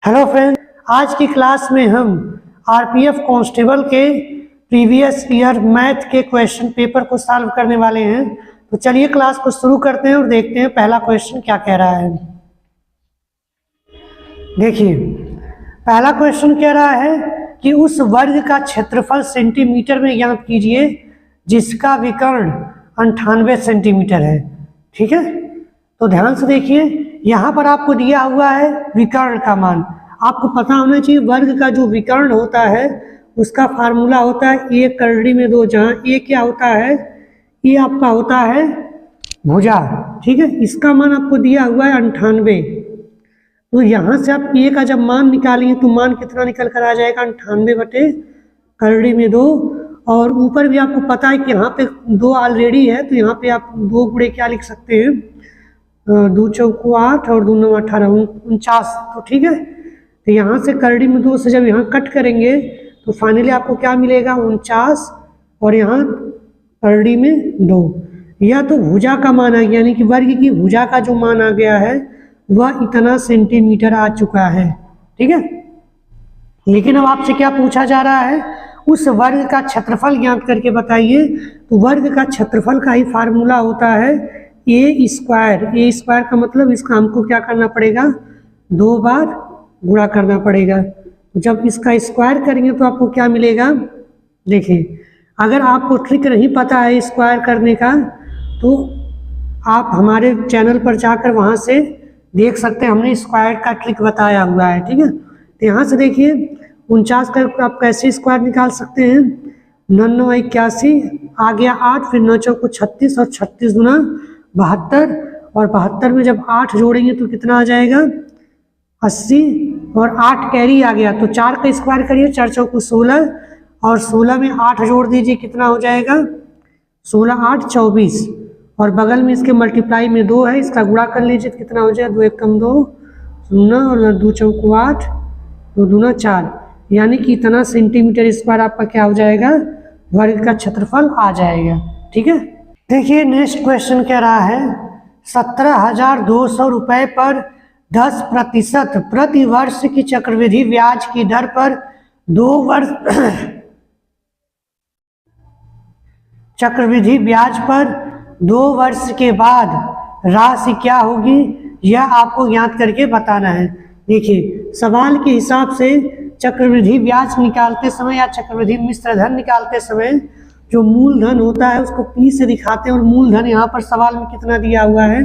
Hello friend, आज की class में हम आरपीएफ कांस्टेबल के प्रीवियस ईयर मैथ के क्वेश्चन पेपर को सॉल्व करने वाले हैं। तो चलिए क्लास को शुरू करते हैं और देखते हैं पहला क्वेश्चन क्या कह रहा है। देखिए, पहला क्वेश्चन कह रहा है कि उस वर्ग का क्षेत्रफल सेंटीमीटर में ज्ञात कीजिए जिसका विकर्ण 98 सेंटीमीटर है। ठीक है, तो ध्यान से देखिए, यहाँ पर आपको दिया हुआ है विकर्ण का मान। आपको पता होना चाहिए वर्ग का जो विकर्ण होता है उसका फार्मूला होता है ए करड़ी में 2, जहाँ ए क्या होता है, ये आपका होता है भुजा। ठीक है, इसका मान आपको दिया हुआ है 98। तो यहाँ से आप ए का जब मान निकालेंगे तो मान कितना निकल कर आ जाएगा, 98 बटे करड़ी में 2। और ऊपर भी आपको पता है कि यहाँ पे 2 ऑलरेडी है, तो यहाँ पे आप 2 गुणे क्या लिख सकते हैं, 2 चौको 8 और 2 9 18 49। तो ठीक है, तो यहाँ से करड़ी में 2 से जब यहाँ कट करेंगे तो फाइनली आपको क्या मिलेगा, 49, और यहाँ करड़ी में 2। यह तो भुजा का मान आ गया, यानी कि वर्ग की भुजा का जो मान आ गया है वह इतना सेंटीमीटर आ चुका है। ठीक है, लेकिन अब आपसे क्या पूछा जा रहा है, उस वर्ग का क्षेत्रफल ज्ञात करके बताइए। तो वर्ग का क्षेत्रफल का ही फार्मूला होता है ए स्क्वायर। ए स्क्वायर का मतलब इसका हमको क्या करना पड़ेगा, 2 बार गुणा करना पड़ेगा। जब इसका स्क्वायर करेंगे तो आपको क्या मिलेगा, देखिए, अगर आपको ट्रिक नहीं पता है स्क्वायर करने का तो आप हमारे चैनल पर जाकर वहाँ से देख सकते हैं, हमने स्क्वायर का ट्रिक बताया हुआ है। ठीक है, तो यहाँ से देखिए 49 का आप कैसे स्क्वायर निकाल सकते हैं, 9 9 81 आ गया 8, फिर 9 चौको 36 और 36 गुना 72, और 72 में जब 8 जोड़ेंगे तो कितना आ जाएगा, 80, और 8 कैरी आ गया तो 4 का स्क्वायर करिए, 4 चौको 16, और 16 में 8 जोड़ दीजिए, कितना हो जाएगा, 16 8 24, और बगल में इसके मल्टीप्लाई में 2 है, इसका गुणा कर लीजिए तो कितना हो जाएगा, 2 1 कम 2 0, और 2 चौको 8 2 दूना 4, यानी कि इतना सेंटीमीटर स्क्वायर आपका क्या हो जाएगा, वर्ग का क्षेत्रफल आ जाएगा। ठीक है, देखिए नेक्स्ट क्वेश्चन कह रहा है 17,200 रुपये पर 10% प्रति वर्ष की चक्रवृद्धि ब्याज की दर पर 2 वर्ष चक्रवृद्धि ब्याज पर 2 वर्ष के बाद राशि क्या होगी, यह आपको ज्ञात करके बताना है। देखिए, सवाल के हिसाब से चक्रवृद्धि ब्याज निकालते समय या चक्रवृद्धि मिश्र धन निकालते समय जो मूलधन होता है उसको P से दिखाते हैं, और मूलधन यहाँ पर सवाल में कितना दिया हुआ है,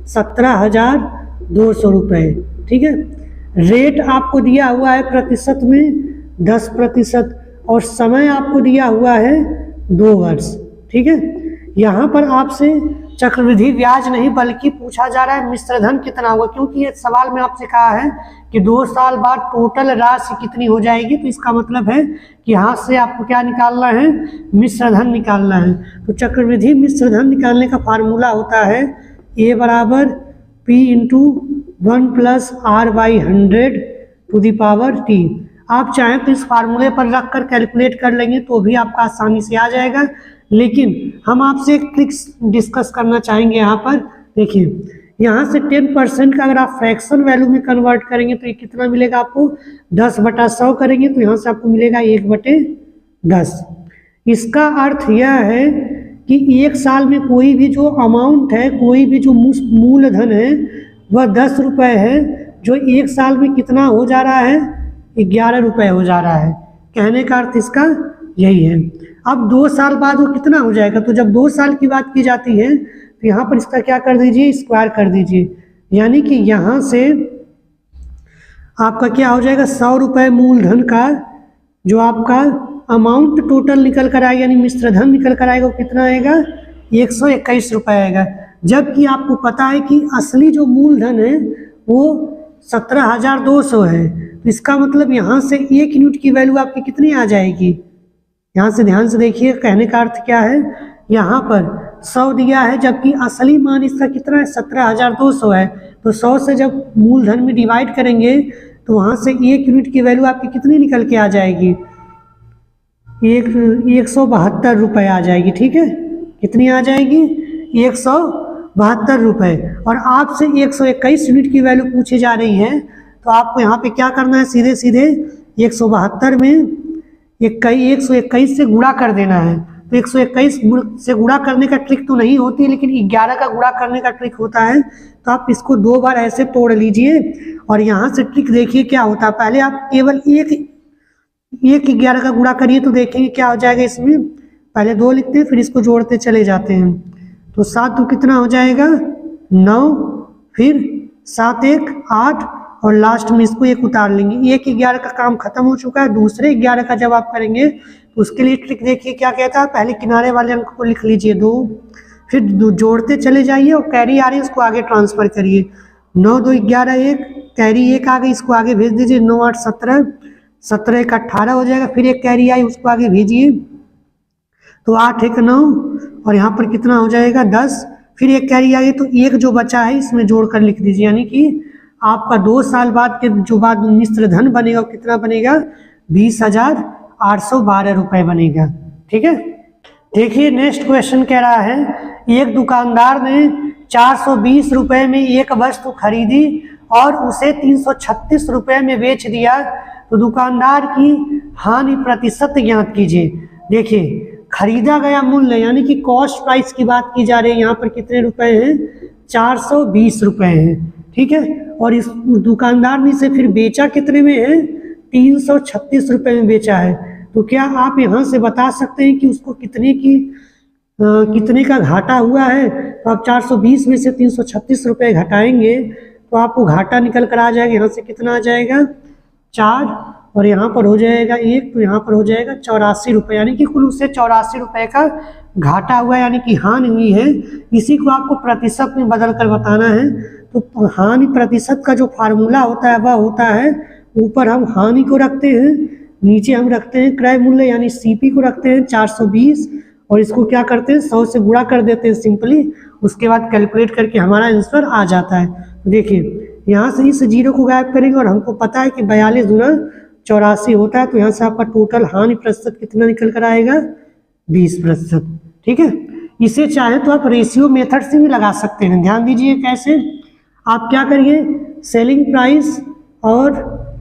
17,200 रुपये। ठीक है, रेट आपको दिया हुआ है प्रतिशत में 10%, और समय आपको दिया हुआ है 2 वर्ष। ठीक है, यहाँ पर आपसे चक्रवृद्धि ब्याज नहीं बल्कि पूछा जा रहा है मिश्र धन कितना होगा, क्योंकि ये सवाल में आपसे कहा है कि 2 साल बाद टोटल राशि कितनी हो जाएगी। तो इसका मतलब है कि यहाँ से आपको क्या निकालना है, मिश्र धन निकालना है। तो चक्रवृद्धि मिश्र धन निकालने का फार्मूला होता है ए बराबर P into 1 + R/100 to the power T। आप चाहें तो इस फार्मूले पर रख कर कैलकुलेट कर लेंगे तो भी आपका आसानी से आ जाएगा, लेकिन हम आपसे एक ट्रिक्स डिस्कस करना चाहेंगे यहाँ पर। देखिए, यहाँ से 10% का अगर आप फ्रैक्शन वैल्यू में कन्वर्ट करेंगे तो ये कितना मिलेगा आपको, 10/100 करेंगे तो यहाँ से आपको मिलेगा 1/10। इसका अर्थ यह है कि 1 साल में कोई भी जो अमाउंट है, कोई भी जो मूलधन है वह 10 रुपये है, जो 1 साल में कितना हो जा रहा है, 11 रुपये हो जा रहा है। कहने का अर्थ इसका यही है। अब 2 साल बाद वो कितना हो जाएगा, तो जब 2 साल की बात की जाती है तो यहाँ पर इसका क्या कर दीजिए, स्क्वायर कर दीजिए, यानी कि यहाँ से आपका क्या हो जाएगा, 100 रुपये मूलधन का जो आपका अमाउंट टोटल निकल कर आएगा, यानी मिश्र धन निकल कर आएगा, वो कितना आएगा, 121 रुपये आएगा। जबकि आपको पता है कि असली जो मूलधन है वो 17,200 है। तो इसका मतलब यहाँ से 1 यूनिट की वैल्यू आपकी कितनी आ जाएगी, यहाँ से ध्यान से देखिए, कहने का अर्थ क्या है, यहाँ पर 100 दिया है जबकि असली मान इसका कितना है, 17,200 है। तो 100 से जब मूलधन में डिवाइड करेंगे तो वहाँ से 1 यूनिट की वैल्यू आपकी कितनी निकल के आ जाएगी, 172 रुपये आ जाएगी। ठीक है, कितनी आ जाएगी, 172 रुपये। और आपसे 121 यूनिट की वैल्यू पूछी जा रही है, तो आपको यहाँ पे क्या करना है, सीधे सीधे 172 में 121 से गुणा कर देना है। तो 121 से गुणा करने का ट्रिक तो नहीं होती, लेकिन 11 का गुणा करने का ट्रिक होता है। तो आप इसको 2 बार ऐसे तोड़ लीजिए और यहाँ से ट्रिक देखिए क्या होता है। पहले आप केवल एक 11 का गुणा करिए तो देखेंगे क्या हो जाएगा। इसमें पहले 2 लिखते हैं, फिर इसको जोड़ते चले जाते हैं। तो 7 तो कितना हो जाएगा 9, फिर 7 1 8 और लास्ट में इसको 1 उतार लेंगे। 1 11 का काम खत्म हो चुका है। दूसरे 11 का जब आप करेंगे तो उसके लिए ट्रिक देखिए क्या कहता है। पहले किनारे वाले अंक को लिख लीजिए 2, फिर जोड़ते चले जाइए और कैरी आ रही है उसको आगे ट्रांसफर करिए। 9 2 11 1 कैरी 1 आ गई, इसको आगे भेज दीजिए। 9 8 17 17 1 18 हो जाएगा। फिर एक कैरी आई उसको आगे भेजिए तो 8 1 9 और यहाँ पर कितना हो जाएगा 10। फिर एक कैरी आई तो एक जो बचा है इसमें जोड़कर लिख दीजिए, यानी कि आपका 2 साल बाद के जो बाद मिश्र धन बनेगा वो कितना बनेगा 20,812 रुपये बनेगा। ठीक है, देखिए नेक्स्ट क्वेश्चन कह रहा है एक दुकानदार ने 420 रुपये में एक वस्तु खरीदी और उसे 336 रुपये में बेच दिया, तो दुकानदार की हानि प्रतिशत ज्ञात कीजिए। देखिए खरीदा गया मूल्य यानी कि कॉस्ट प्राइस की बात की जा रही है, यहाँ पर कितने रुपए हैं 420 रुपये हैं। ठीक है, और इस दुकानदार ने इसे फिर बेचा कितने में है 336 रुपये में बेचा है। तो क्या आप यहाँ से बता सकते हैं कि उसको कितने का घाटा हुआ है। तो आप 420 में से 336 रुपये घटाएंगे तो आपको घाटा निकल कर आ जाएगा। यहाँ से कितना आ जाएगा 4 और यहाँ पर हो जाएगा 1, तो यहाँ पर हो जाएगा 84 रुपये, यानी कि कुल उससे 84 रुपये का घाटा हुआ है, यानी कि हानि हुई है। इसी को आपको प्रतिशत में बदल कर बताना है। तो हानि प्रतिशत का जो फार्मूला होता है वह होता है, ऊपर हम हानि को रखते हैं, नीचे हम रखते हैं क्रय मूल्य यानी सीपी को रखते हैं 420 और इसको क्या करते हैं 100 से गुणा कर देते हैं सिंपली। उसके बाद कैलकुलेट करके हमारा आंसर आ जाता है। तो देखिए यहाँ से इस 0 को गायब करेंगे और हमको पता है कि 42 गुना 84 होता है। तो यहाँ से आपका टोटल हानि प्रतिशत कितना निकल कर आएगा 20%। ठीक है, इसे चाहे तो आप रेशियो मेथड से भी लगा सकते हैं। ध्यान दीजिए कैसे, आप क्या करिए सेलिंग प्राइस और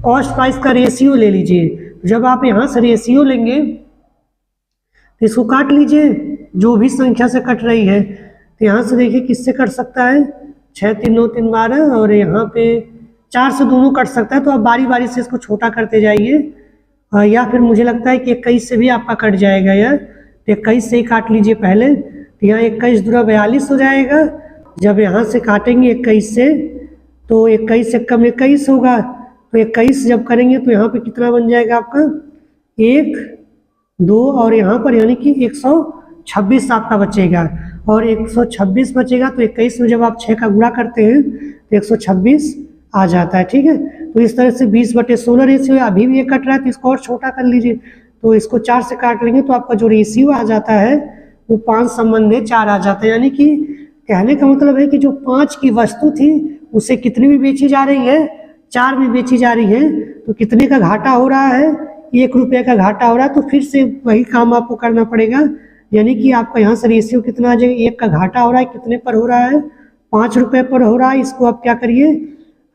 कॉस्ट प्राइस का रेशियो ले लीजिए। जब आप यहाँ से रेशियो लेंगे तो इसको काट लीजिए जो भी संख्या से कट रही है। तो यहाँ से देखिए किससे कट सकता है 6 3 9 3 12 और यहाँ पे 4 से दोनों कट सकता है। तो आप बारी बारी से इसको छोटा करते जाइए या फिर मुझे लगता है कि 21 से भी आपका कट जाएगा यार। तो 21 से ही काट लीजिए पहले। तो यहाँ 21 दूना 42 हो जाएगा। जब यहाँ से काटेंगे 21 से तो 21 से कम 21 होगा। तो 21 जब करेंगे तो यहाँ पे कितना बन जाएगा आपका 1 2 और यहाँ पर यानी कि 126 आपका बचेगा और 126 बचेगा। तो 21 में जब आप 6 का गुणा करते हैं तो 126 आ जाता है। ठीक है, तो इस तरह से 20/16 रेशियो अभी भी ये कट रहा है तो इसको और छोटा कर लीजिए। तो इसको 4 से काट लेंगे तो आपका जो रेशियो आ जाता है वो 5 संबंधे 4 आ जाता है। यानी कि कहने का मतलब है कि जो 5 की वस्तु थी उसे कितनी में बेची जा रही है 4 में बेची जा रही है। तो कितने का घाटा हो रहा है 1 रुपये का घाटा हो रहा है। तो फिर से वही काम आपको करना पड़ेगा, यानी कि आपका यहाँ से रेशियो कितना आ जाएगा 1 का घाटा हो रहा है कितने पर हो रहा है 5 रुपये पर हो रहा है। इसको आप क्या करिए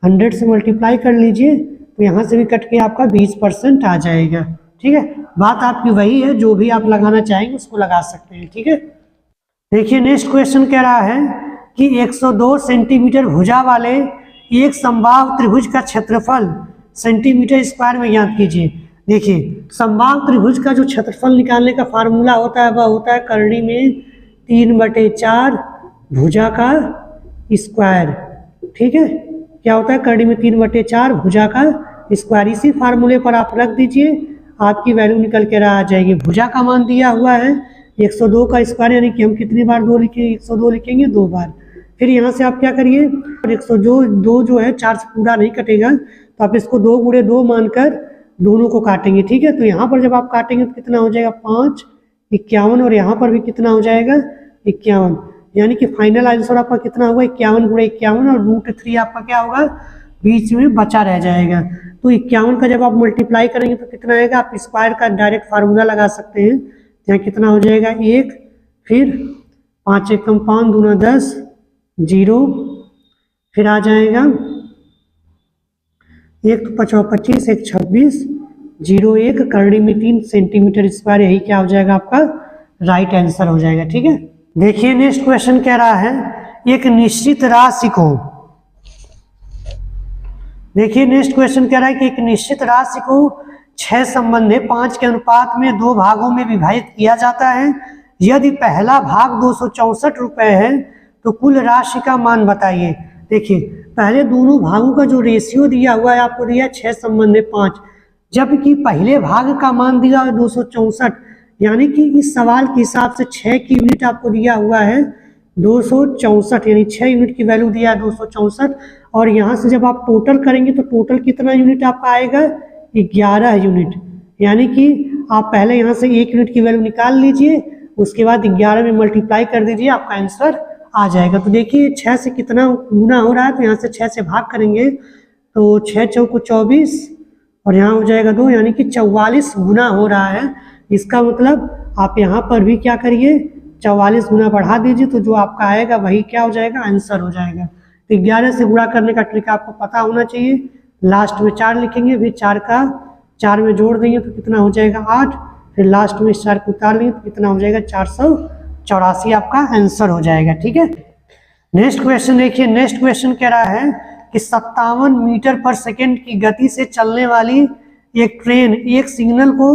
100 से मल्टीप्लाई कर लीजिए तो यहाँ से भी कट के आपका 20% आ जाएगा। ठीक है, बात आपकी वही है, जो भी आप लगाना चाहेंगे उसको लगा सकते हैं। ठीक है, देखिए नेक्स्ट क्वेश्चन कह रहा है कि 102 सेंटीमीटर भुजा वाले एक समबाहु त्रिभुज का क्षेत्रफल सेंटीमीटर स्क्वायर में ज्ञात कीजिए। देखिए समबाहु त्रिभुज का जो क्षेत्रफल निकालने का फार्मूला होता है वह होता है करनी में 3/4 भुजा का स्क्वायर। ठीक है, क्या होता है करनी में 3/4 भुजा का स्क्वायर। इसी फार्मूले पर आप रख दीजिए, आपकी वैल्यू निकल के आ जाएगी। भुजा का मान दिया हुआ है 102 का स्क्वायर, यानी कि हम कितनी बार 2 लिखेंगे 102 लिखेंगे 2 बार। फिर यहाँ से आप क्या करिए 102 जो है 4 से पूरा नहीं कटेगा तो आप इसको 2 × 2 मानकर दोनों को काटेंगे। ठीक है, तो यहाँ पर जब आप काटेंगे तो कितना हो जाएगा 5 51 और यहाँ पर भी कितना हो जाएगा 51, यानी कि फाइनल आंसर आपका कितना होगा 51 × 51 और √3 आपका क्या होगा बीच में बचा रह जाएगा। तो 51 का जब आप मल्टीप्लाई करेंगे तो कितना आएगा, आप स्क्वायर का डायरेक्ट फार्मूला लगा सकते हैं। यहाँ कितना हो जाएगा 1, फिर 5 × 1 = 5 दूना 10 0, फिर आ जाएगा एक तो 25, एक 26, 01 करड़ी में 3 सेंटीमीटर स्क्वायर, यही क्या हो जाएगा आपका राइट आंसर हो जाएगा। ठीक है, देखिए नेक्स्ट क्वेश्चन कह रहा है एक निश्चित राशि को, देखिए नेक्स्ट क्वेश्चन कह रहा है कि एक निश्चित राशि को 6 संबंध 5 के अनुपात में 2 भागों में विभाजित किया जाता है। यदि पहला भाग 264 रुपए है तो कुल राशि का मान बताइए। देखिए पहले दोनों भागों का जो रेशियो दिया हुआ है आपको दिया 6 संबंध 5, जबकि पहले भाग का मान दिया है 264, यानी कि इस सवाल के हिसाब से 6 की यूनिट आपको दिया हुआ है 264, यानी 6 यूनिट की वैल्यू दिया है 264, और यहाँ से जब आप टोटल करेंगे तो टोटल कितना यूनिट आपका आएगा 11 यूनिट, यानी कि आप पहले यहाँ से 1 यूनिट की वैल्यू निकाल लीजिए, उसके बाद 11 में मल्टीप्लाई कर दीजिए, आपका आंसर आ जाएगा। तो देखिए 6 से कितना गुना हो रहा है, तो यहाँ से 6 से भाग करेंगे तो 6 चौको 24 और यहाँ हो जाएगा 2, यानी कि 44 गुना हो रहा है। इसका मतलब आप यहाँ पर भी क्या करिए 44 गुना बढ़ा दीजिए, तो जो आपका आएगा वही क्या हो जाएगा आंसर हो जाएगा। तो 11 से गुणा करने का ट्रिक आपको पता होना चाहिए। लास्ट में 4 लिखेंगे, फिर 4 का 4 में जोड़ देंगे तो कितना हो जाएगा 8, फिर लास्ट में इस 4 को उतार लेंगे तो कितना हो जाएगा 484 आपका आंसर हो जाएगा। ठीक है, नेक्स्ट क्वेश्चन देखिए, नेक्स्ट क्वेश्चन कह रहा है कि 57 मीटर पर सेकेंड की गति से चलने वाली एक ट्रेन एक सिग्नल को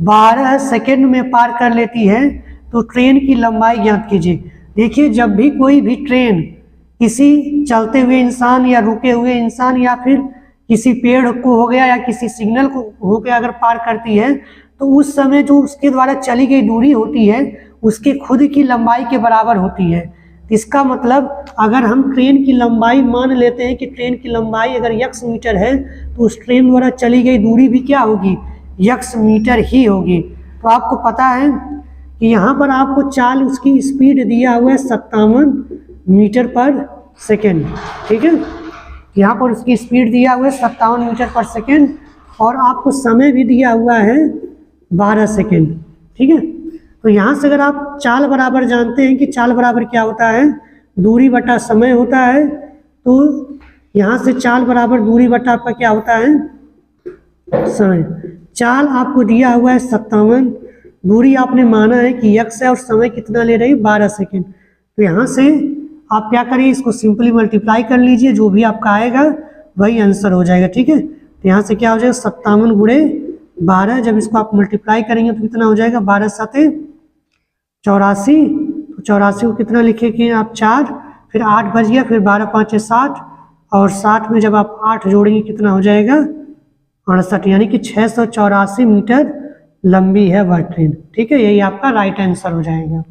12 सेकेंड में पार कर लेती है, तो ट्रेन की लंबाई ज्ञात कीजिए। देखिए जब भी कोई भी ट्रेन किसी चलते हुए इंसान या रुके हुए इंसान या फिर किसी पेड़ को हो गया या किसी सिग्नल को हो गया अगर पार करती है, तो उस समय जो उसके द्वारा चली गई दूरी होती है उसके खुद की लंबाई के बराबर होती है। इसका मतलब अगर हम ट्रेन की लंबाई मान लेते हैं कि ट्रेन की लंबाई अगर x मीटर है तो उस ट्रेन द्वारा चली गई दूरी भी क्या होगी x मीटर ही होगी। तो आपको पता है कि यहाँ पर आपको चाल उसकी स्पीड दिया हुआ है 57 मीटर पर सेकेंड। ठीक है, यहाँ पर उसकी स्पीड दिया हुआ है 57 मीटर पर सेकेंड और आपको समय भी दिया हुआ है 12 सेकेंड। ठीक है, तो यहाँ से अगर आप चाल बराबर जानते हैं कि चाल बराबर क्या होता है दूरी बटा समय होता है, तो यहाँ से चाल बराबर दूरी बटा आपका क्या होता है समय। चाल आपको दिया हुआ है 57, दूरी आपने माना है कि x है और समय कितना ले रही है 12 सेकेंड। तो यहाँ से आप क्या करिए इसको सिंपली मल्टीप्लाई कर लीजिए, जो भी आपका आएगा वही आंसर हो जाएगा। ठीक है, तो यहाँ से क्या हो जाएगा 57 गुणे 12, जब इसको आप मल्टीप्लाई करेंगे तो कितना हो जाएगा 12 7 84, तो 84 को कितना लिखेंगे आप 4, फिर 8 बच गया, फिर 12 5 60 और 60 में जब आप 8 जोड़ेंगे कितना हो जाएगा 68, यानी कि 684 मीटर लंबी है वह ट्रेन। ठीक है, यही आपका राइट आंसर हो जाएगा।